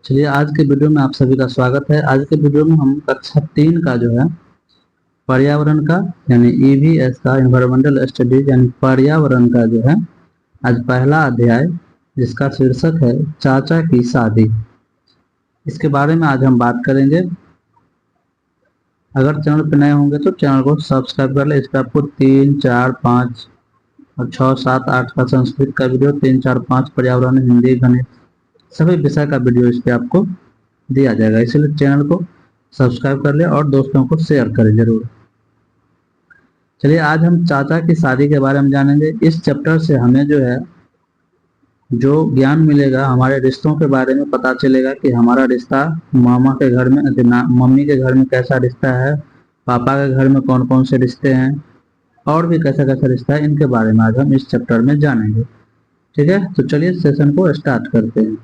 चलिए आज के वीडियो में आप सभी का स्वागत है। आज के वीडियो में हम कक्षा 3 का जो है पर्यावरण का यानी ईवीएस का एनवायरमेंटल स्टडीज यानी पर्यावरण का जो है आज पहला अध्याय जिसका शीर्षक है चाचा की शादी, इसके बारे में आज हम बात करेंगे। अगर चैनल पर नए होंगे तो चैनल को सब्सक्राइब कर ले। इस पर आपको 3, 4, 5 और 6, 7, 8 का संस्कृत का वीडियो, 3, 4, 5 पर्यावरण, हिंदी, गणित सभी विषय का वीडियो इस पे आपको दिया जाएगा। इसलिए चैनल को सब्सक्राइब कर ले और दोस्तों को शेयर करें जरूर। चलिए आज हम चाचा की शादी के बारे में जानेंगे। इस चैप्टर से हमें जो है जो ज्ञान मिलेगा, हमारे रिश्तों के बारे में पता चलेगा कि हमारा रिश्ता मामा के घर में, मम्मी के घर में कैसा रिश्ता है, पापा के घर में कौन कौन से रिश्ते हैं और भी कैसा कैसा रिश्ता है, इनके बारे में आज हम इस चैप्टर में जानेंगे। ठीक है, तो चलिए सेशन को स्टार्ट करते हैं।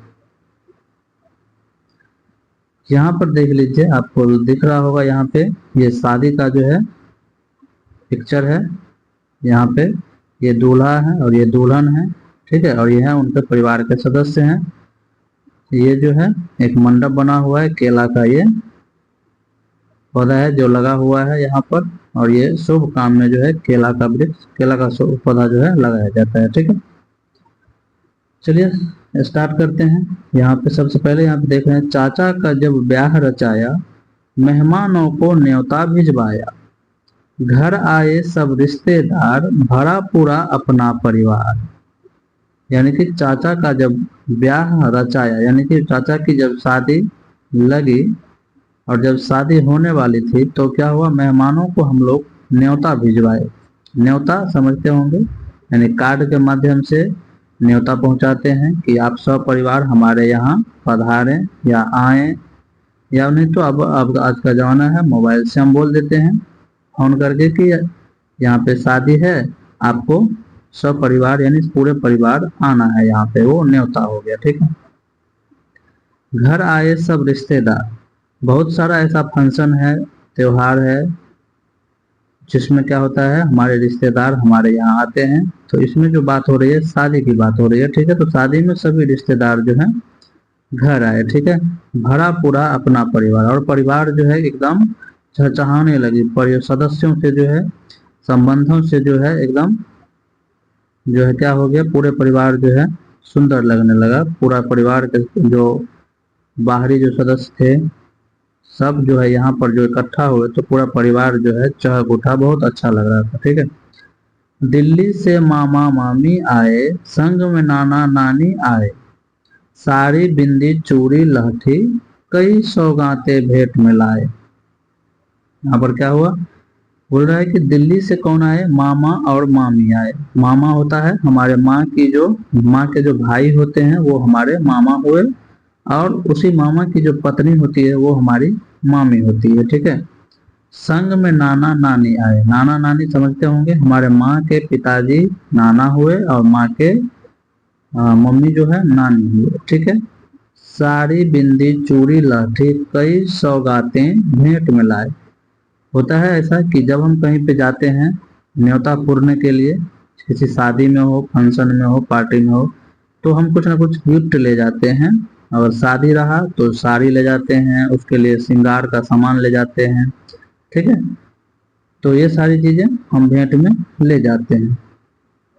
यहाँ पर देख लीजिए, आपको दिख रहा होगा यहाँ पे ये शादी का जो है पिक्चर है। यहाँ पे ये दूल्हा है और ये दुल्हन है, ठीक है, और ये है उनके परिवार के सदस्य हैं। ये जो है एक मंडप बना हुआ है, केला का ये पौधा है जो लगा हुआ है यहाँ पर, और ये शुभ काम में जो है केला का वृक्ष, केला का पौधा जो है लगाया जाता है। ठीक है, चलिए स्टार्ट करते हैं। यहाँ पे सबसे पहले यहाँ पे देख रहे हैं, चाचा का जब ब्याह रचाया, मेहमानों को न्योता भिजवाया, घर आए सब रिश्तेदार, भरा पूरा अपना परिवार। यानी कि चाचा का जब ब्याह रचाया यानी कि चाचा की जब शादी लगी और जब शादी होने वाली थी तो क्या हुआ, मेहमानों को हम लोग न्योता भिजवाए। न्योता समझते होंगे, यानी कार्ड के माध्यम से न्योता पहुंचाते हैं कि आप सब परिवार हमारे यहाँ पधारें या आए, या नहीं तो अब आज का जमाना है, मोबाइल से हम बोल देते हैं फोन करके कि यहाँ पे शादी है, आपको सब परिवार यानी पूरे परिवार आना है यहाँ पे, वो न्योता हो गया। ठीक है, घर आए सब रिश्तेदार, बहुत सारा ऐसा फंक्शन है, त्योहार है जिसमें क्या होता है, हमारे रिश्तेदार हमारे यहाँ आते हैं। तो इसमें जो बात हो रही है शादी की बात हो रही है। ठीक है, तो शादी में सभी रिश्तेदार जो है घर आए। ठीक है, भरा पूरा अपना परिवार, और परिवार जो है एकदम चहचहाने लगी, सदस्यों से जो है, संबंधों से जो है एकदम जो है क्या हो गया, पूरे परिवार जो है सुंदर लगने लगा। पूरा परिवार के जो बाहरी जो सदस्य थे सब जो है यहाँ पर जो इकट्ठा हुए तो पूरा परिवार जो है चहक उठा, बहुत अच्छा लग रहा था। ठीक है, दिल्ली से मामा मामी आए, संग में नाना नानी आए, साड़ी बिंदी चूड़ी लहठी, कई सौगातें भेंट में लाए। यहाँ पर क्या हुआ, बोल रहा है कि दिल्ली से कौन आए, मामा और मामी आए। मामा होता है हमारे माँ के जो भाई होते हैं वो हमारे मामा हुए, और उसी मामा की जो पत्नी होती है वो हमारी मामी होती है। ठीक है, संग में नाना नानी आए। नाना नानी समझते होंगे, हमारे माँ के पिताजी नाना हुए और माँ के मम्मी जो है नानी हुए। ठीक है, साड़ी बिंदी चूड़ी लहठी, कई सौगातें भेंट में लाए। होता है ऐसा कि जब हम कहीं पे जाते हैं न्योता पूरने के लिए, किसी शादी में हो, फंक्शन में हो, पार्टी में हो, तो हम कुछ ना कुछ गिफ्ट ले जाते हैं। अगर शादी रहा तो साड़ी ले जाते हैं, उसके लिए श्रृंगार का सामान ले जाते हैं। ठीक है, तो ये सारी चीजें हम भेंट में ले जाते हैं।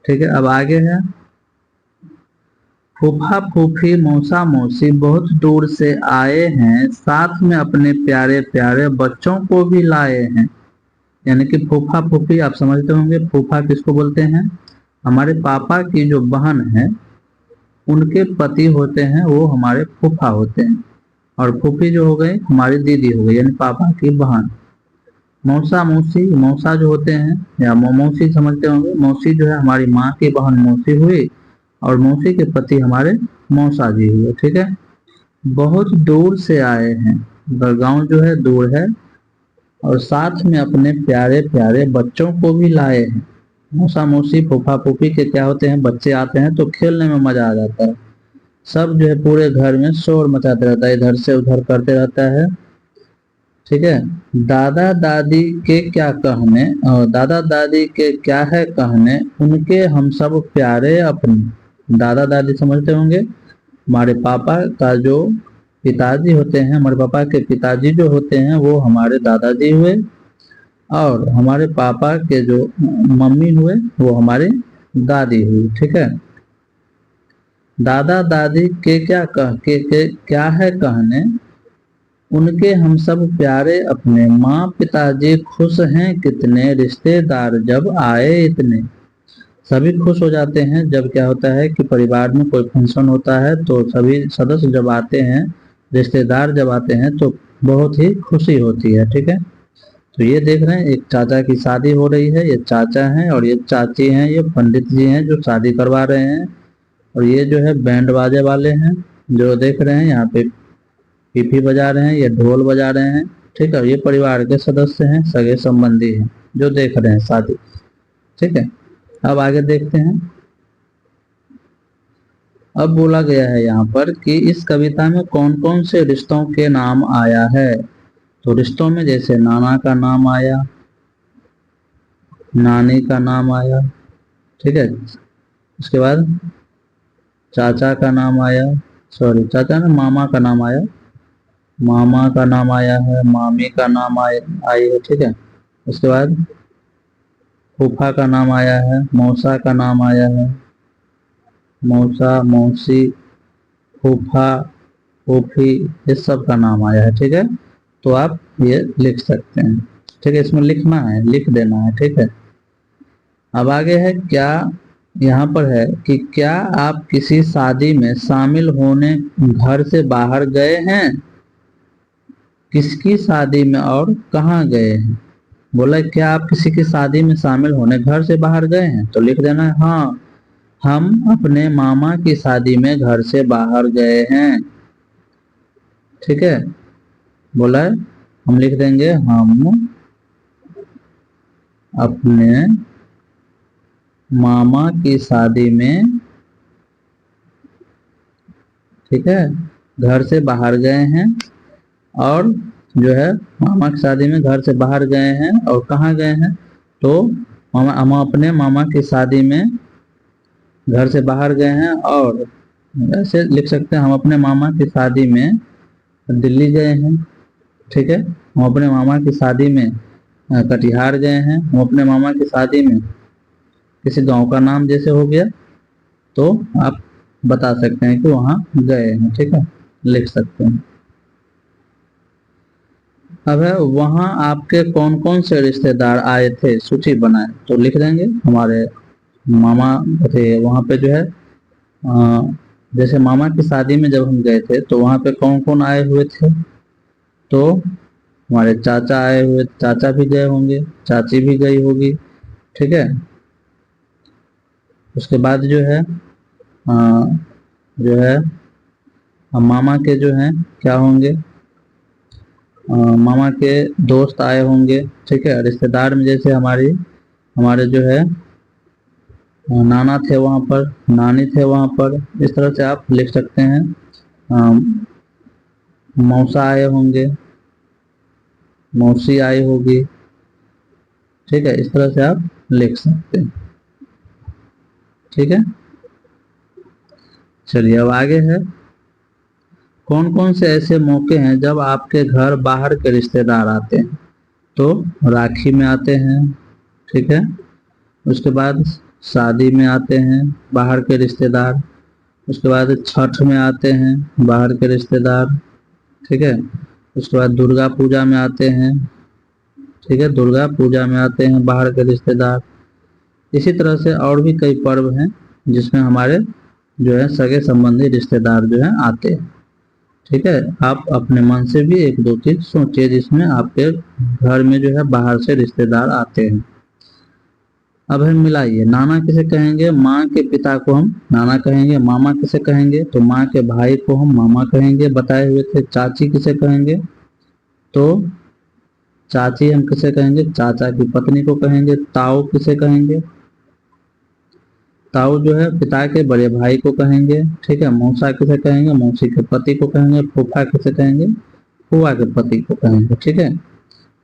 ठीक है, अब आगे है, फूफा फूफी मौसा मौसी बहुत दूर से आए हैं, साथ में अपने प्यारे प्यारे बच्चों को भी लाए हैं। यानी कि फूफा फूफी आप समझते होंगे, फूफा किसको बोलते हैं, हमारे पापा की जो बहन है उनके पति होते हैं वो हमारे फूफा होते हैं, और फूफी जो हो गई हमारी दीदी हो गई यानी पापा की बहन। मौसा मौसी, मौसा जो होते हैं या मौसी समझते होंगे, मौसी जो है हमारी माँ की बहन मौसी हुई, और मौसी के पति हमारे मौसा जी हुए। ठीक है, बहुत दूर से आए हैं, गांव जो है दूर है, और साथ में अपने प्यारे प्यारे बच्चों को भी लाए हैं। मौसा मौसी फूफा फूफी के क्या होते हैं, बच्चे आते हैं तो खेलने में मजा आ जाता है। सब जो है पूरे घर में शोर मचाते रहता है, इधर से उधर करते रहता है। ठीक है, दादा दादी के क्या कहने, और दादा दादी के क्या है कहने, उनके हम सब प्यारे अपने। दादा दादी समझते होंगे, हमारे पापा का जो पिताजी होते हैं, हमारे पापा के पिताजी जो होते हैं वो हमारे दादाजी हुए, और हमारे पापा के जो मम्मी हुए वो हमारी दादी हुई। ठीक है। दादा दादी के क्या है कहने, उनके हम सब प्यारे अपने, माँ पिताजी खुश हैं कितने, रिश्तेदार जब आए इतने। सभी खुश हो जाते हैं जब क्या होता है कि परिवार में कोई फंक्शन होता है, तो सभी सदस्य जब आते हैं, रिश्तेदार जब आते हैं, तो बहुत ही खुशी होती है। ठीक है। तो ये देख रहे हैं एक चाचा की शादी हो रही है, ये चाचा हैं और ये चाची हैं, ये पंडित जी हैं जो शादी करवा रहे हैं, और ये जो है बैंड बाजे वाले हैं जो देख रहे हैं यहाँ पे पीपी बजा रहे हैं, ये ढोल बजा रहे हैं। ठीक है। ये परिवार के सदस्य हैं, सगे संबंधी हैं जो देख रहे हैं शादी। ठीक है। अब आगे देखते हैं। अब बोला गया है यहाँ पर कि इस कविता में कौन कौन से रिश्तों के नाम आया है। तो रिश्तों में जैसे नाना का नाम आया, नानी का नाम आया। ठीक है। उसके बाद चाचा का नाम आया, सॉरी चाचा ने मामा का नाम आया, मामा का नाम आया है, मामी का नाम आई है। ठीक है। उसके बाद फूफा का नाम आया है, मौसा का नाम आया है, मौसा मौसी फूफा फूफी, इस सब का नाम आया है। ठीक है। तो आप ये लिख सकते हैं। ठीक है। इसमें लिखना है, लिख देना है। ठीक है। अब आगे है क्या, यहाँ पर है कि क्या आप किसी शादी में शामिल होने घर से बाहर गए हैं, किसकी शादी में और कहाँ गए हैं। बोला क्या आप किसी की शादी में शामिल होने घर से बाहर गए हैं, तो लिख देना है हाँ, हम अपने मामा की शादी में घर से बाहर गए हैं। ठीक है। बोला है हम लिख देंगे हम अपने मामा की शादी में, ठीक है, घर से बाहर गए हैं, और जो है मामा की शादी में घर से बाहर गए हैं और कहाँ गए हैं, तो हम अपने मामा की शादी में घर से बाहर गए हैं, और ऐसे लिख सकते हैं हम अपने मामा की शादी में दिल्ली गए हैं। ठीक है। हम अपने मामा की शादी में कटिहार गए हैं, हम अपने मामा की शादी में किसी गांव का नाम जैसे हो गया, तो आप बता सकते हैं कि वहां गए हैं। ठीक है। लिख सकते हैं। अब है वहां आपके कौन कौन से रिश्तेदार आए थे, सूची बनाए, तो लिख देंगे हमारे मामा थे वहां पे जो है जैसे मामा की शादी में जब हम गए थे तो वहां पे कौन कौन आए हुए थे, तो हमारे चाचा आए हुए, चाचा भी गए होंगे, चाची भी गई होगी। ठीक है। उसके बाद जो है जो है मामा के जो हैं क्या होंगे, मामा के दोस्त आए होंगे। ठीक है। रिश्तेदार में जैसे हमारे जो है नाना थे वहाँ पर, नानी थे वहाँ पर, इस तरह से आप लिख सकते हैं। मौसा आए होंगे, मौसी आई होगी। ठीक है। इस तरह से आप लिख सकते हैं। ठीक है। चलिए अब आगे है कौन कौन से ऐसे मौके हैं जब आपके घर बाहर के रिश्तेदार आते हैं, तो राखी में आते हैं। ठीक है। उसके बाद शादी में आते हैं बाहर के रिश्तेदार, उसके बाद छठ में आते हैं बाहर के रिश्तेदार। ठीक है। उसके बाद दुर्गा पूजा में आते हैं। ठीक है। दुर्गा पूजा में आते हैं बाहर के रिश्तेदार। इसी तरह से और भी कई पर्व हैं जिसमें हमारे जो है सगे संबंधी रिश्तेदार जो है आते हैं। ठीक है। आप अपने मन से भी एक दो चीज सोचिए जिसमें आपके घर में जो है बाहर से रिश्तेदार आते हैं। अब हम मिलाइए, नाना किसे कहेंगे, माँ के पिता को हम नाना कहेंगे, मामा किसे कहेंगे, तो माँ के भाई को हम मामा कहेंगे, बताए हुए थे। चाची किसे कहेंगे, तो चाची हम किसे कहेंगे, चाचा की पत्नी को कहेंगे। ताऊ किसे कहेंगे, ताऊ जो है पिता के बड़े भाई को कहेंगे। ठीक है। मौसा किसे कहेंगे, मौसी के पति को कहेंगे। फूफा किसे कहेंगे, फूफा के पति को कहेंगे। ठीक है।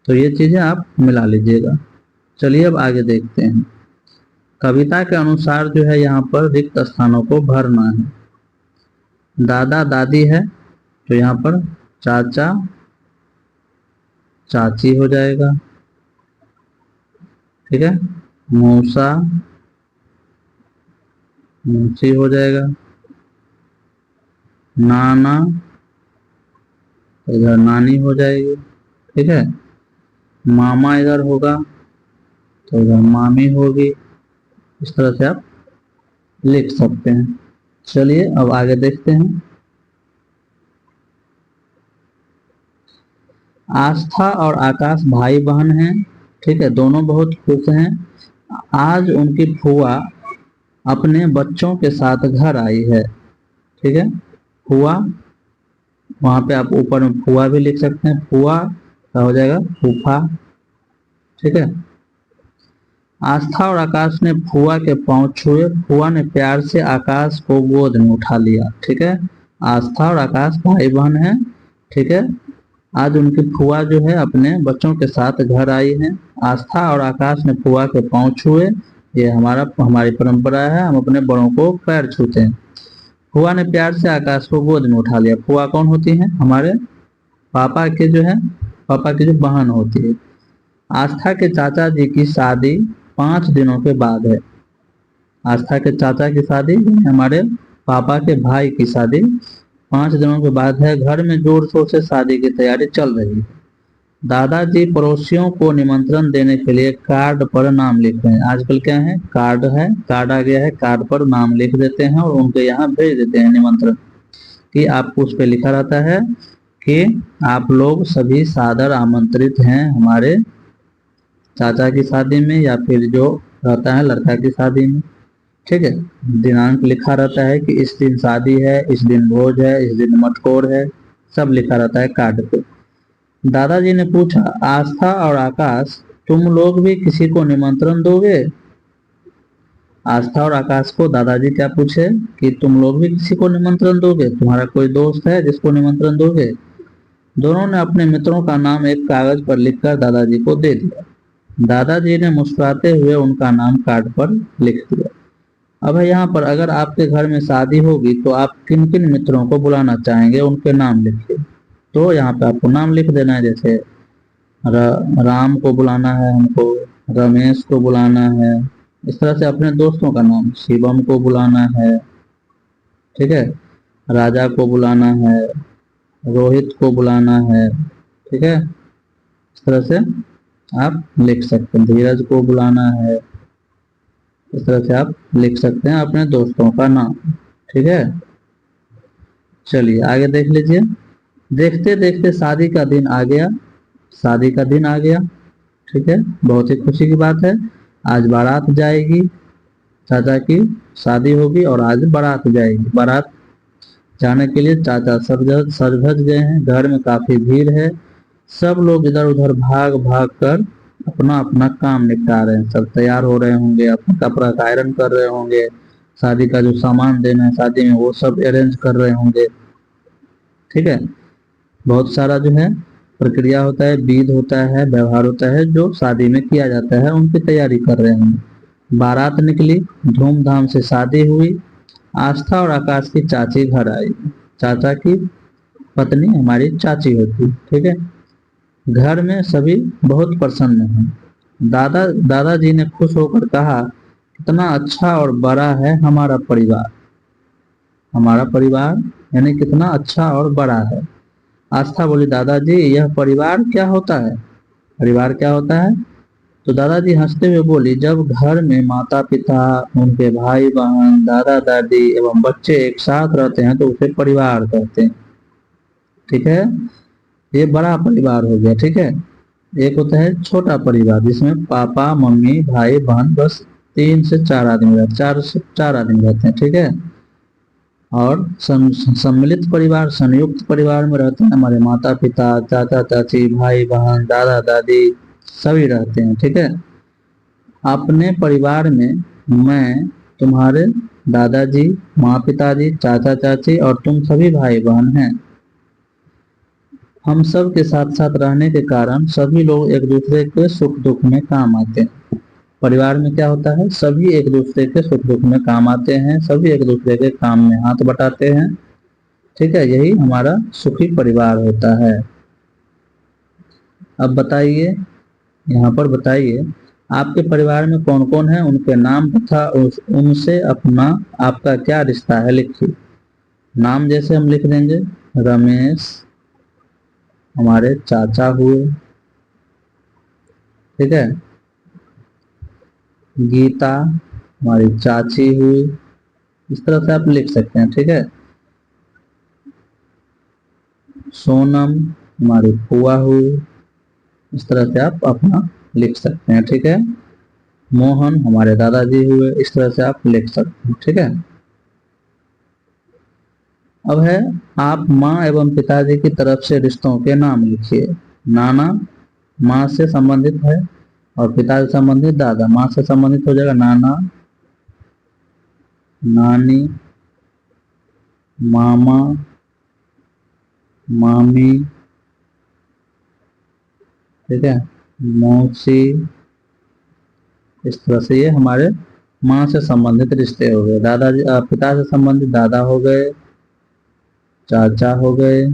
तो ये चीजें आप मिला लीजिएगा। चलिए अब आगे देखते हैं। कविता के अनुसार जो है यहाँ पर रिक्त स्थानों को भरना है। दादा दादी है, तो यहाँ पर चाचा चाची हो जाएगा, ठीक है। मौसा मौसी हो जाएगा, नाना इधर नानी हो जाएगी, ठीक है। मामा इधर होगा तो इधर मामी होगी। इस तरह से आप लिख सकते हैं। चलिए अब आगे देखते हैं। आस्था और आकाश भाई बहन हैं, ठीक है। दोनों बहुत खुश हैं। आज उनकी फुआ अपने बच्चों के साथ घर आई है, ठीक है। फुआ, वहां पे आप ऊपर में फुआ भी लिख सकते हैं। फुआ का हो जाएगा फूफा, ठीक है। आस्था और आकाश ने फुआ के पांव छुए। फुआ ने प्यार से आकाश को गोद में उठा लिया, ठीक है। आस्था और आकाश भाई बहन हैं, ठीक है। आज उनकी फुआ जो है अपने बच्चों के साथ घर आई है। आस्था और आकाश ने फुआ के पांव छुए। ये हमारी परंपरा है, हम अपने बड़ों को पैर छूते हैं। फुआ ने प्यार से आकाश को गोद में उठा लिया। फुआ कौन होती है? हमारे पापा के जो है, पापा की जो बहन होती है। आस्था के चाचा जी की शादी 5 दिनों के बाद है। आस्था के चाचा की शादी, हमारे पापा के भाई की शादी 5 दिनों के बाद है। घर में जोर शोर से शादी की तैयारी चल रही है। दादाजी पड़ोसियों को निमंत्रण देने के लिए कार्ड पर नाम लिख रहे हैं। आजकल क्या है, कार्ड है, कार्ड आ गया है, कार्ड पर नाम लिख देते हैं और उनके यहाँ भेज देते हैं निमंत्रण, कि आपको उस पर लिखा रहता है कि आप लोग सभी सादर आमंत्रित हैं हमारे चाचा की शादी में, या फिर जो रहता है लड़का की शादी में, ठीक है। दिनांक लिखा रहता है कि इस दिन शादी है, इस दिन भोज है, इस दिन मटकोर है, सब लिखा रहता है कार्ड पे। दादाजी ने पूछा, आस्था और आकाश, तुम लोग भी किसी को निमंत्रण दोगे? आस्था और आकाश को दादाजी क्या पूछे कि तुम लोग भी किसी को निमंत्रण दोगे? तुम्हारा कोई दोस्त है जिसको निमंत्रण दोगे? दोनों ने अपने मित्रों का नाम एक कागज पर लिखकर दादाजी को दे दिया। दादाजी ने मुस्कुराते हुए उनका नाम कार्ड पर लिख दिया। अब है यहाँ पर, अगर आपके घर में शादी होगी तो आप किन किन मित्रों को बुलाना चाहेंगे, उनके नाम लिखिए। तो यहाँ पे आपको नाम लिख देना है, जैसे राम को बुलाना है हमको, रमेश को बुलाना है। इस तरह से अपने दोस्तों का नाम, शिवम को बुलाना है, ठीक है। राजा को बुलाना है, रोहित को बुलाना है, ठीक है। इस तरह से आप लिख सकते हैं। धीरज को बुलाना है। इस तरह से आप लिख सकते हैं अपने दोस्तों का नाम, ठीक है। चलिए आगे देख लीजिए। देखते देखते शादी का दिन आ गया। शादी का दिन आ गया, ठीक है। बहुत ही खुशी की बात है। आज बारात जाएगी, चाचा की शादी होगी और आज बारात जाएगी। बारात जाने के लिए चाचा सज धज गए हैं। घर में काफी भीड़ है। सब लोग इधर उधर भाग भाग कर अपना अपना काम निपटा रहे हैं। सब तैयार हो रहे होंगे, अपना कपड़ा का आयरन कर रहे होंगे, शादी का जो सामान देना है शादी में वो सब अरेंज कर रहे होंगे, ठीक है। बहुत सारा जो है प्रक्रिया होता है, विध होता है, व्यवहार होता है जो शादी में किया जाता है, उनकी तैयारी कर रहे हैं। बारात निकली, धूमधाम से शादी हुई। आस्था और आकाश की चाची घर आई। चाचा की पत्नी हमारी चाची होती, ठीक है। घर में सभी बहुत प्रसन्न हैं। दादाजी ने खुश होकर कहा, कितना अच्छा और बड़ा है हमारा परिवार। हमारा परिवार यानी कितना अच्छा और बड़ा है। आस्था बोली, दादाजी यह परिवार क्या होता है? परिवार क्या होता है? तो दादाजी हंसते हुए बोली, जब घर में माता पिता, उनके भाई बहन, दादा दादी एवं बच्चे एक साथ रहते हैं तो उसे परिवार कहते हैं, ठीक है। ये बड़ा परिवार हो गया, ठीक है। एक होता है छोटा परिवार जिसमें पापा मम्मी भाई बहन, बस 3 से 4 आदमी रहते, 4 से 4 आदमी रहते हैं, ठीक है। और सम्मिलित परिवार, संयुक्त परिवार में रहते हैं हमारे माता पिता, चाचा चाची, भाई बहन, दादा दादी, सभी रहते हैं, ठीक है। अपने परिवार में मैं, तुम्हारे दादाजी, माँ पिताजी, चाचा चाची और तुम सभी भाई बहन हैं। हम सब के साथ साथ रहने के कारण सभी लोग एक दूसरे के सुख दुख में काम आते हैं। परिवार में क्या होता है, सभी एक दूसरे के सुख दुख में काम आते हैं, सभी एक दूसरे के काम में हाथ बटाते हैं, ठीक है, यही हमारा सुखी परिवार होता है। अब बताइए, यहाँ पर बताइए, आपके परिवार में कौन कौन है, उनके नाम तथा उनसे अपना आपका क्या रिश्ता है, लिखिए। नाम जैसे हम लिख देंगे, रमेश हमारे चाचा हुए, ठीक है। गीता हमारी चाची हुई, इस तरह से आप लिख सकते हैं, ठीक है। सोनम हमारी फुआ हुई, इस तरह से आप अपना लिख सकते हैं, ठीक है। मोहन हमारे दादाजी हुए, इस तरह से आप लिख सकते हैं, ठीक है। अब है, आप माँ एवं पिताजी की तरफ से रिश्तों के नाम लिखिए। नाना माँ से संबंधित है और पिता से संबंधित दादा। माँ से संबंधित हो जाएगा नाना, नानी, मामा, मामी, ठीक है, मौसी। इस तरह से ये हमारे माँ से संबंधित रिश्ते हो गए। दादाजी पिता से संबंधित दादा हो गए, चाचा हो गए,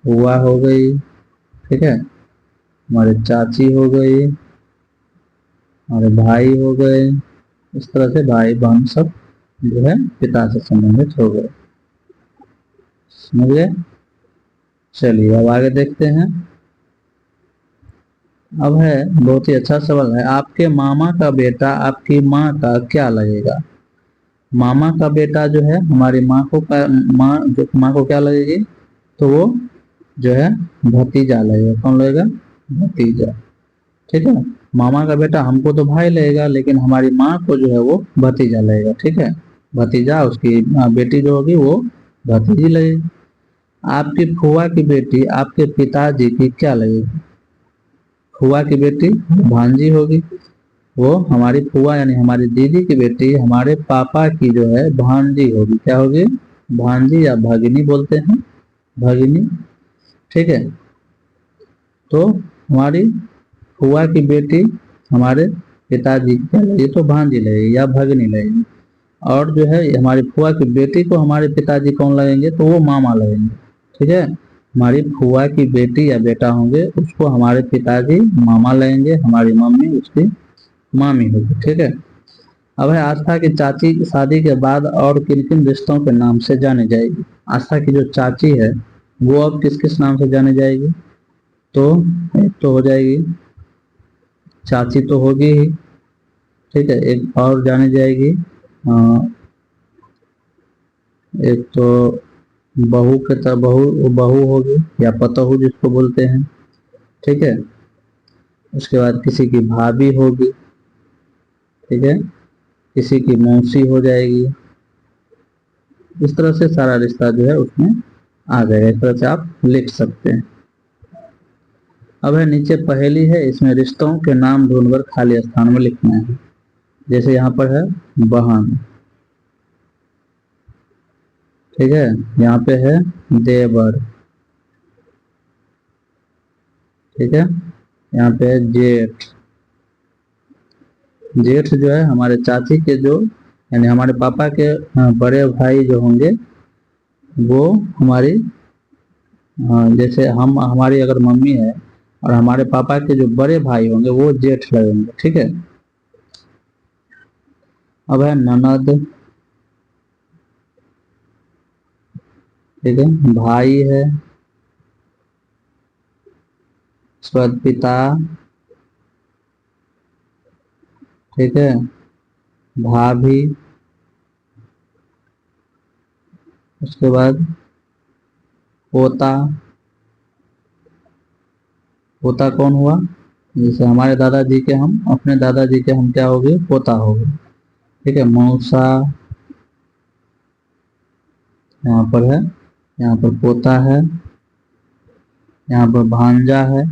बुआ हो गई, ठीक है, हमारे चाची हो गई, हमारे भाई हो गए। इस तरह से भाई बहन सब जो है पिता से संबंधित हो गए, समझ गए। चलिए अब आगे देखते हैं। अब है, बहुत ही अच्छा सवाल है, आपके मामा का बेटा आपकी माँ का क्या लगेगा। मामा का बेटा जो है हमारी माँ को माँ को क्या लगेगी, तो वो जो है भतीजा लगेगा। कौन लगेगा, भतीजा, ठीक है। मामा का बेटा हमको तो भाई लगेगा, लेकिन हमारी माँ को जो है वो भतीजा लगेगा, ठीक है। भतीजा, उसकी बेटी जो होगी वो भतीजी लगेगी। आपकी फुआ की बेटी आपके पिताजी की क्या लगेगी। फुआ की बेटी भांजी होगी, वो हमारी फुआ यानी हमारी दीदी की बेटी हमारे पापा की जो है भांजी होगी। क्या होगी, भांजी या भगिनी बोलते हैं, भगिनी, ठीक है। तो हमारी फुआ की बेटी हमारे पिताजी की क्या लगेगी, तो भांजी लगेगी या भगिनी लगेगी। और जो है हमारी फुआ की बेटी को हमारे पिताजी कौन लगेंगे, तो वो मामा लगेंगे, ठीक है। हमारी फुआ की बेटी या बेटा होंगे, उसको हमारे पिताजी मामा लगेंगे, हमारी मम्मी उसकी मामी होगी, ठीक है। अब है, आस्था की चाची शादी के बाद और किन किन रिश्तों के नाम से जानी जाएगी। आस्था की जो चाची है वो अब किस किस नाम से जानी जाएगी, तो एक तो हो जाएगी चाची तो होगी ही, ठीक है। एक और जानी जाएगी, एक तो बहू के तरह बहू बहू होगी या पतोहू जिसको बोलते हैं, ठीक है। उसके बाद किसी की भाभी होगी, ठीक है, किसी की मौसी हो जाएगी। इस तरह से सारा रिश्ता जो है उसमें आ जाएगा, इस तरह से आप लिख सकते हैं। अब है, नीचे पहेली है, इसमें रिश्तों के नाम ढूंढकर खाली स्थान में लिखना है। जैसे यहाँ पर है बहन, ठीक है, यहाँ पे है देवर, ठीक है, यहाँ पे है जेठ। जेठ जो है हमारे चाची के जो यानी हमारे पापा के बड़े भाई जो होंगे वो हमारी जैसे हम हमारी अगर मम्मी है और हमारे पापा के जो बड़े भाई होंगे वो जेठ लगेंगे, ठीक है। अब है ननद, ठीक है, भाई है, उसके बाद पिता, ठीक है, भाभी, उसके बाद पोता। पोता कौन हुआ, जैसे हमारे दादाजी के हम अपने दादाजी के हम क्या हो गए, पोता हो गए, ठीक है। मौसा यहाँ पर है, यहाँ पर पोता है, यहाँ पर भांजा है,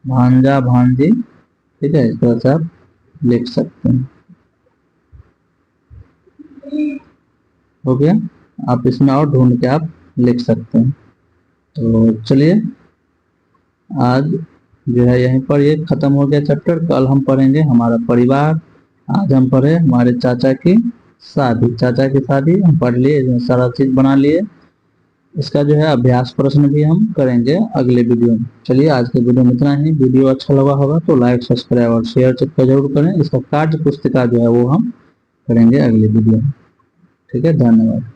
भांजा भांजी, ठीक है। इस तरह से आप लिख सकते हैं, हो गया। आप इसमें और ढूंढ के आप लिख सकते हैं। तो चलिए आज जो है यहीं पर ये खत्म हो गया चैप्टर। कल हम पढ़ेंगे हमारा परिवार। आज हम पढ़े हमारे चाचा की शादी, चाचा की शादी हम पढ़ लिए, इसमें सारा चीज बना लिए। इसका जो है अभ्यास प्रश्न भी हम करेंगे अगले वीडियो में। चलिए आज के वीडियो में इतना ही। वीडियो अच्छा लगा होगा तो लाइक सब्सक्राइब और शेयर जरूर करें। इसका कार्य पुस्तिका जो है वो हम करेंगे अगले वीडियो में। ठीक है, धन्यवाद।